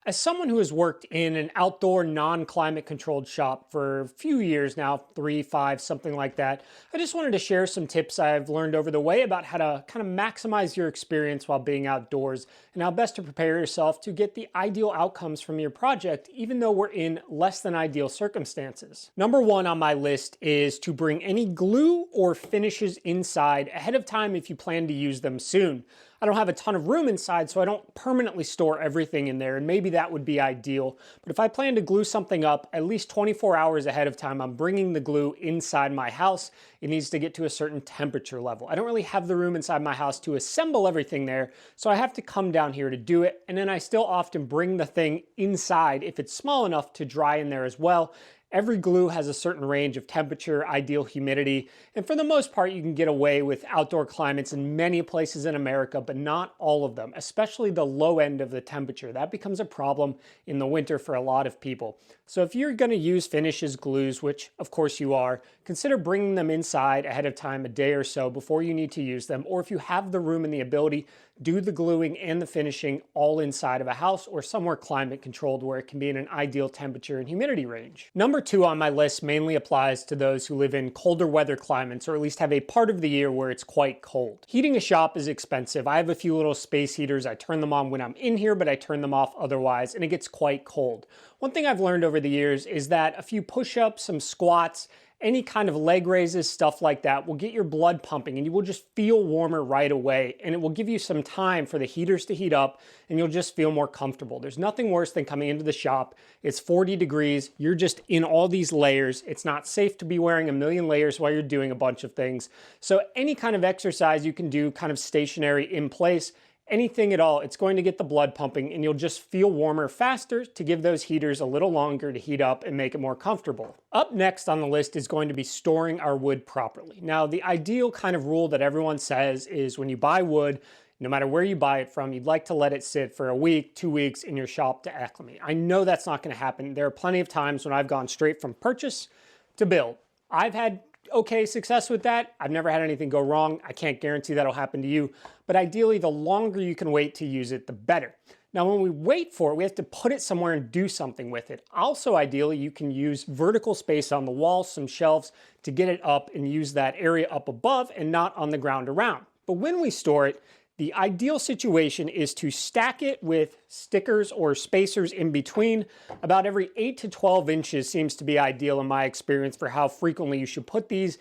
As someone who has worked in an outdoor, non-climate controlled shop for a few years now, 3, 5, something like that, I just wanted to share some tips I've learned over the way about how to kind of maximize your experience while being outdoors and how best to prepare yourself to get the ideal outcomes from your project, even though we're in less than ideal circumstances. Number one on my list is to bring any glue or finishes inside ahead of time if you plan to use them soon. I don't have a ton of room inside, so I don't permanently store everything in there, and maybe that would be ideal. But if I plan to glue something up at least 24 hours ahead of time, I'm bringing the glue inside my house. It needs to get to a certain temperature level. I don't really have the room inside my house to assemble everything there, so I have to come down here to do it. And then I still often bring the thing inside if it's small enough to dry in there as well. Every glue has a certain range of temperature, ideal humidity, and for the most part you can get away with outdoor climates in many places in America, but not all of them, especially the low end of the temperature. That becomes a problem in the winter for a lot of people. So if you're going to use finishes glues, which of course you are, consider bringing them inside ahead of time, a day or so before you need to use them, or if you have the room and the ability, do the gluing and the finishing all inside of a house or somewhere climate controlled where it can be in an ideal temperature and humidity range. Number two on my list mainly applies to those who live in colder weather climates, or at least have a part of the year where it's quite cold. Heating a shop is expensive. I have a few little space heaters. I turn them on when I'm in here, but I turn them off otherwise, and it gets quite cold. One thing I've learned over the years is that a few push-ups, some squats, any kind of leg raises, stuff like that will get your blood pumping and you will just feel warmer right away, and it will give you some time for the heaters to heat up and you'll just feel more comfortable. There's nothing worse than coming into the shop. It's 40 degrees. You're just in all these layers. It's not safe to be wearing a million layers while you're doing a bunch of things. So any kind of exercise you can do kind of stationary in place, anything at all, it's going to get the blood pumping and you'll just feel warmer faster to give those heaters a little longer to heat up and make it more comfortable. Up next on the list is going to be storing our wood properly. Now, the ideal kind of rule that everyone says is when you buy wood, no matter where you buy it from, you'd like to let it sit for a week, 2 weeks in your shop to acclimate. I know that's not going to happen. There are plenty of times when I've gone straight from purchase to build. I've had okay success with that. I've never had anything go wrong. I can't guarantee that'll happen to you, but ideally the longer you can wait to use it, the better. Now, when we wait for it, we have to put it somewhere and do something with it. Also, ideally, you can use vertical space on the wall, some shelves to get it up and use that area up above and not on the ground around. But when we store it, the ideal situation is to stack it with stickers or spacers in between. About every 8 to 12 inches seems to be ideal in my experience for how frequently you should put these.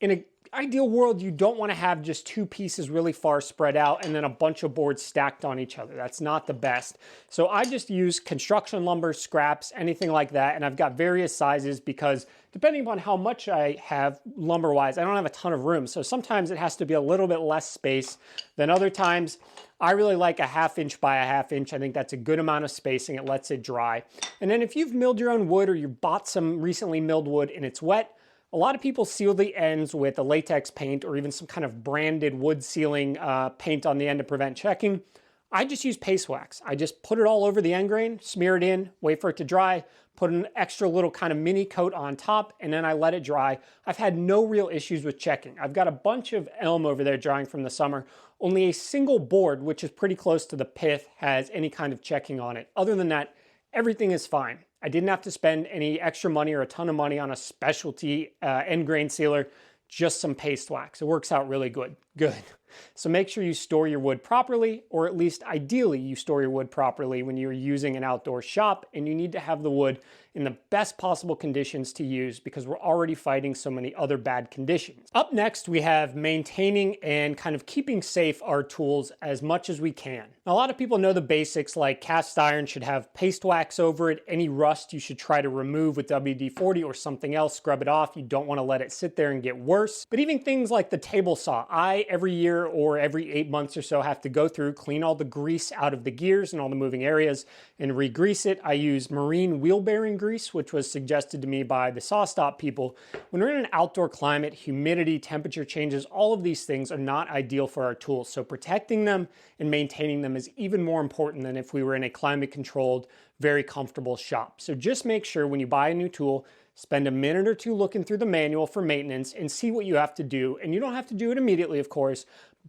In an ideal world, you don't want to have just two pieces really far spread out and then a bunch of boards stacked on each other. That's not the best. So I just use construction lumber, scraps, anything like that. And I've got various sizes because depending upon how much I have lumber-wise, I don't have a ton of room. So sometimes it has to be a little bit less space than other times. I really like a 1/2 inch by a 1/2 inch. I think that's a good amount of spacing. It lets it dry. And then if you've milled your own wood or you bought some recently milled wood and it's wet, a lot of people seal the ends with a latex paint or even some kind of branded wood sealing paint on the end to prevent checking. I just use paste wax. I just put it all over the end grain, smear it in, wait for it to dry, put an extra little kind of mini coat on top, and then I let it dry. I've had no real issues with checking. I've got a bunch of elm over there drying from the summer. Only a single board, which is pretty close to the pith, has any kind of checking on it. Other than that, everything is fine. I didn't have to spend any extra money or a ton of money on a specialty end grain sealer, just some paste wax. It works out really good. So make sure you store your wood properly, or at least ideally you store your wood properly when you're using an outdoor shop, and you need to have the wood in the best possible conditions to use because we're already fighting so many other bad conditions. Up next, we have maintaining and kind of keeping safe our tools as much as we can. Now, a lot of people know the basics, like cast iron should have paste wax over it. Any rust you should try to remove with WD-40 or something else, scrub it off. You don't want to let it sit there and get worse. But even things like the table saw, I every year or every 8 months or so have to go through, clean all the grease out of the gears and all the moving areas and re-grease it. I use marine wheel bearing grease, which was suggested to me by the SawStop people. When we're in an outdoor climate, humidity, temperature changes, all of these things are not ideal for our tools. So protecting them and maintaining them is even more important than if we were in a climate controlled, very comfortable shop. So just make sure when you buy a new tool, spend a minute or two looking through the manual for maintenance and see what you have to do. And you don't have to do it immediately, of course,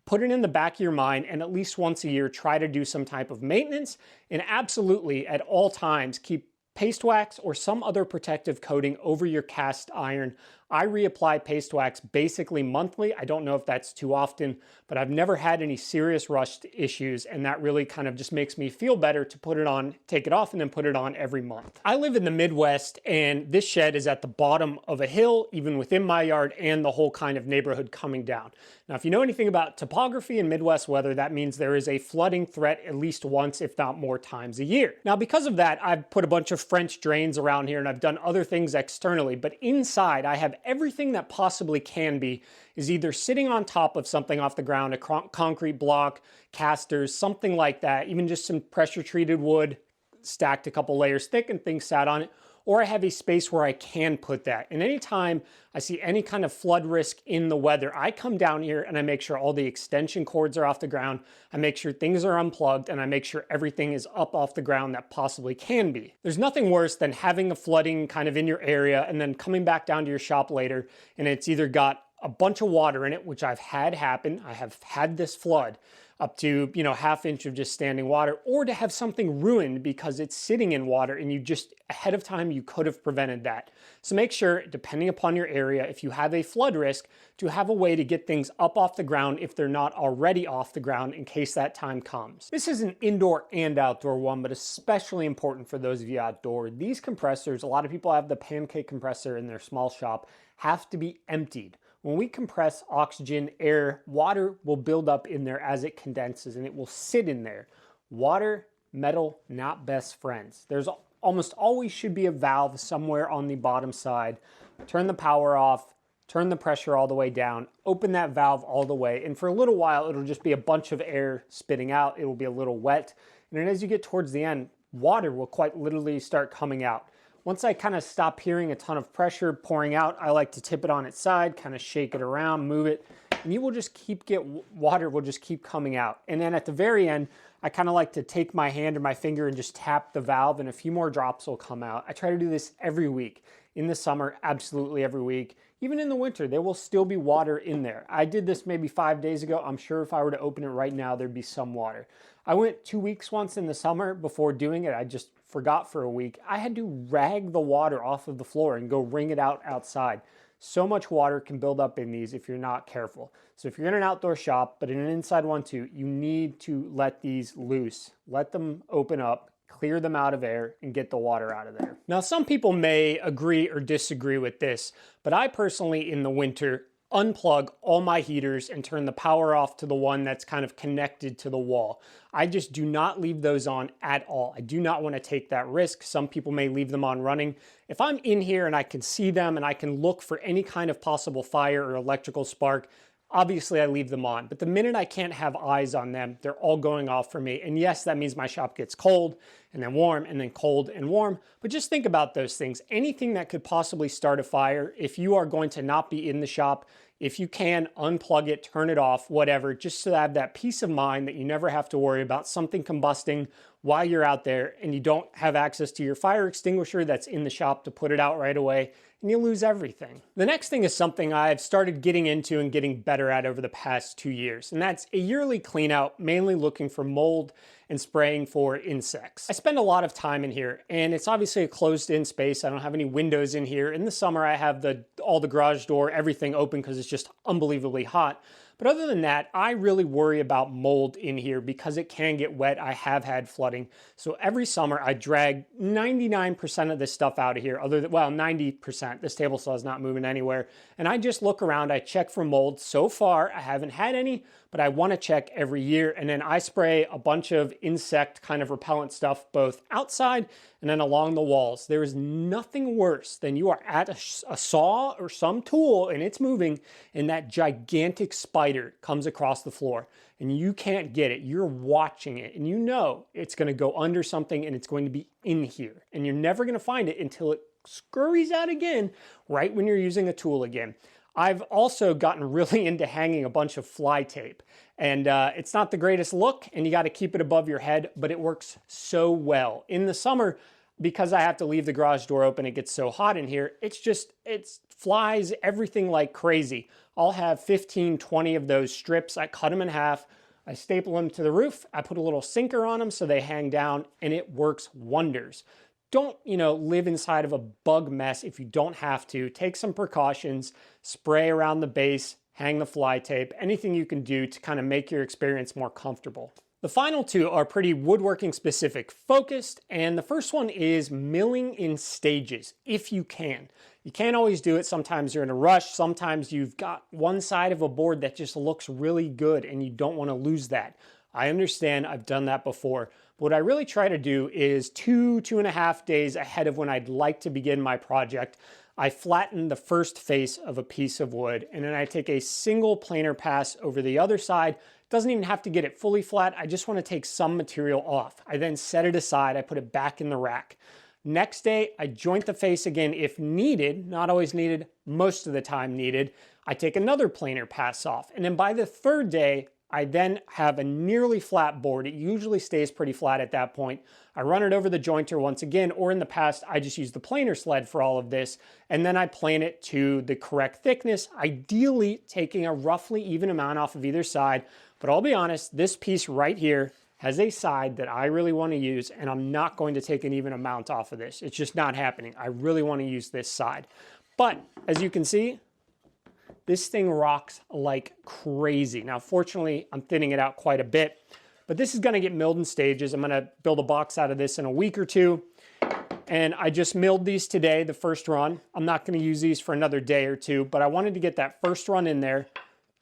Put it in the back of your mind and at least once a year try to do some type of maintenance, and absolutely at all times keep paste wax or some other protective coating over your cast iron. I reapply paste wax basically monthly. I don't know if that's too often, but I've never had any serious rust issues, and that really kind of just makes me feel better to put it on, take it off, and then put it on every month. I live in the Midwest, and this shed is at the bottom of a hill, even within my yard and the whole kind of neighborhood coming down. Now, if you know anything about topography and Midwest weather, that means there is a flooding threat at least once, if not more times a year. Now, because of that, I've put a bunch of French drains around here and I've done other things externally, but inside I have everything that possibly can be is either sitting on top of something off the ground, a concrete block, casters, something like that, even just some pressure treated wood stacked a couple layers thick and things sat on it, or I have a space where I can put that. And anytime I see any kind of flood risk in the weather, I come down here and I make sure all the extension cords are off the ground, I make sure things are unplugged, and I make sure everything is up off the ground that possibly can be. There's nothing worse than having a flooding kind of in your area and then coming back down to your shop later and it's either got a bunch of water in it, which I've had happen. I have had this flood up to, half inch of just standing water, or to have something ruined because it's sitting in water and you just ahead of time, you could have prevented that. So make sure, depending upon your area, if you have a flood risk, to have a way to get things up off the ground if they're not already off the ground in case that time comes. This is an indoor and outdoor one, but especially important for those of you outdoor. These compressors, a lot of people have the pancake compressor in their small shop, have to be emptied. When we compress oxygen, air, water will build up in there as it condenses and it will sit in there. Water, metal, not best friends. There's almost always should be a valve somewhere on the bottom side. Turn the power off, turn the pressure all the way down, open that valve all the way, and for a little while it'll just be a bunch of air spitting out. It will be a little wet, and then as you get towards the end, water will quite literally start coming out. Once I kind of stop hearing a ton of pressure pouring out, I like to tip it on its side, kind of shake it around, move it, and you will just water will just keep coming out. And then at the very end, I kind of like to take my hand or my finger and just tap the valve and a few more drops will come out. I try to do this every week. In the summer, absolutely every week. Even in the winter, there will still be water in there. I did this maybe 5 days ago. I'm sure if I were to open it right now, there'd be some water. I went 2 weeks once in the summer before doing it. I just forgot for a week. I had to rag the water off of the floor and go wring it out outside. So much water can build up in these if you're not careful. So if you're in an outdoor shop, but in an inside one too, you need to let these loose. Let them open up, clear them out of air, and get the water out of there. Now, some people may agree or disagree with this, but I personally, in the winter, unplug all my heaters and turn the power off to the one that's kind of connected to the wall. I just do not leave those on at all. I do not want to take that risk. Some people may leave them on running. If I'm in here and I can see them and I can look for any kind of possible fire or electrical spark, obviously I leave them on. But the minute I can't have eyes on them, they're all going off for me. And yes, that means my shop gets cold and then warm and then cold and warm. But just think about those things. Anything that could possibly start a fire, if you are going to not be in the shop, if you can, unplug it, turn it off, whatever, just to have that peace of mind that you never have to worry about something combusting while you're out there and you don't have access to your fire extinguisher that's in the shop to put it out right away, and you lose everything. The next thing is something I've started getting into and getting better at over the past 2 years, and that's a yearly clean out, mainly looking for mold and spraying for insects. I spend a lot of time in here, and it's obviously a closed-in space. I don't have any windows in here. In the summer, I have all the garage door, everything open because it's just unbelievably hot. But other than that, I really worry about mold in here because it can get wet. I have had flooding. So every summer I drag 99% of this stuff out of here, 90%. This table saw is not moving anywhere. And I just look around, I check for mold. So far, I haven't had any, but I want to check every year. And then I spray a bunch of insect kind of repellent stuff, both outside and then along the walls. There is nothing worse than you are at a saw or some tool and it's moving and that gigantic spider comes across the floor and you can't get it. You're watching it and you know it's going to go under something and it's going to be in here. And you're never going to find it until it scurries out again right when you're using a tool again. I've also gotten really into hanging a bunch of fly tape, and it's not the greatest look and you got to keep it above your head, but it works so well. In the summer, because I have to leave the garage door open, it gets so hot in here. It flies everything like crazy. I'll have 15, 20 of those strips. I cut them in half. I staple them to the roof. I put a little sinker on them so they hang down, and it works wonders. Don't, live inside of a bug mess if you don't have to. Take some precautions, spray around the base, hang the fly tape, anything you can do to kind of make your experience more comfortable. The final two are pretty woodworking specific focused, and the first one is milling in stages, if you can. You can't always do it. Sometimes you're in a rush. Sometimes you've got one side of a board that just looks really good and you don't want to lose that. I understand, I've done that before. But what I really try to do is 2.5 days ahead of when I'd like to begin my project, I flatten the first face of a piece of wood, and then I take a single planer pass over the other side. Doesn't even have to get it fully flat. I just want to take some material off. I then set it aside. I put it back in the rack. Next day, I joint the face again if needed, not always needed, most of the time needed. I take another planer pass off. And then by the third day, I then have a nearly flat board. It usually stays pretty flat at that point. I run it over the jointer once again, or in the past, I just use the planer sled for all of this, and then I plane it to the correct thickness, ideally taking a roughly even amount off of either side. But I'll be honest, this piece right here has a side that I really want to use, and I'm not going to take an even amount off of this. It's just not happening. I really want to use this side. But as you can see, this thing rocks like crazy. Now, fortunately, I'm thinning it out quite a bit, but this is going to get milled in stages. I'm going to build a box out of this in a week or two. And I just milled these today, the first run. I'm not going to use these for another day or two, but I wanted to get that first run in there.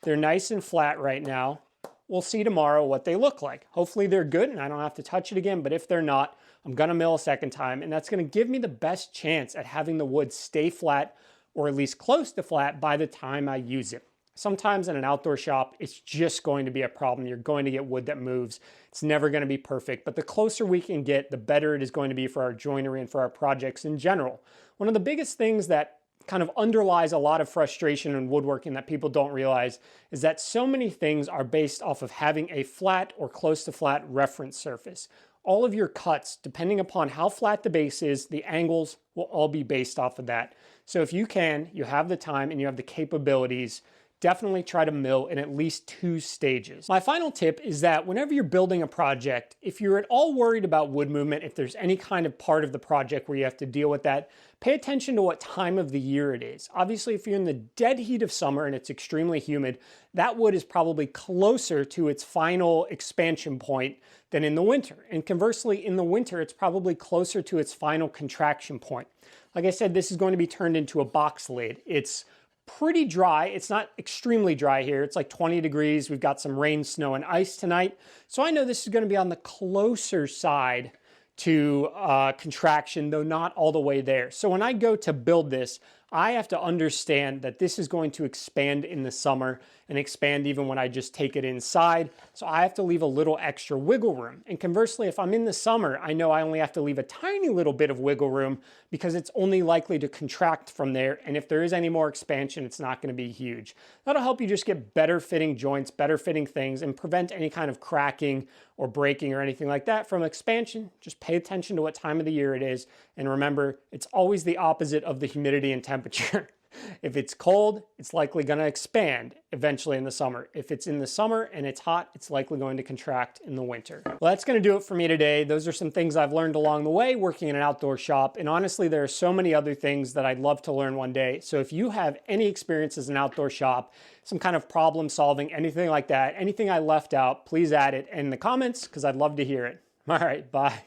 They're nice and flat right now. We'll see tomorrow what they look like. Hopefully they're good and I don't have to touch it again, but if they're not, I'm going to mill a second time, and that's going to give me the best chance at having the wood stay flat, or at least close to flat, by the time I use it. Sometimes in an outdoor shop, it's just going to be a problem. You're going to get wood that moves. It's never going to be perfect, but the closer we can get, the better it is going to be for our joinery and for our projects in general. One of the biggest things that kind of underlies a lot of frustration in woodworking that people don't realize is that so many things are based off of having a flat or close to flat reference surface. All of your cuts, depending upon how flat the base is, the angles will all be based off of that. So if you have the time and you have the capabilities, definitely try to mill in at least 2 stages. My final tip is that whenever you're building a project, if you're at all worried about wood movement, if there's any kind of part of the project where you have to deal with that, pay attention to what time of the year it is. Obviously, if you're in the dead heat of summer and it's extremely humid, that wood is probably closer to its final expansion point than in the winter. And conversely, in the winter, it's probably closer to its final contraction point. Like I said, this is going to be turned into a box lid. It's pretty dry. It's not extremely dry here. It's like 20 degrees. We've got some rain, snow, and ice tonight. So I know this is going to be on the closer side to contraction, though not all the way there. So when I go to build this, I have to understand that this is going to expand in the summer and expand even when I just take it inside. So I have to leave a little extra wiggle room. And conversely, if I'm in the summer, I know I only have to leave a tiny little bit of wiggle room because it's only likely to contract from there. And if there is any more expansion, it's not going to be huge. That'll help you just get better fitting joints, better fitting things, and prevent any kind of cracking or breaking or anything like that from expansion. Just pay attention to what time of the year it is. And remember, it's always the opposite of the humidity and temperature. If it's cold, it's likely going to expand eventually in the summer. If it's in the summer and it's hot, it's likely going to contract in the winter. Well, that's going to do it for me today. Those are some things I've learned along the way working in an outdoor shop. And honestly, there are so many other things that I'd love to learn one day. So if you have any experience as an outdoor shop, some kind of problem solving, anything like that, anything I left out, please add it in the comments because I'd love to hear it. All right, bye.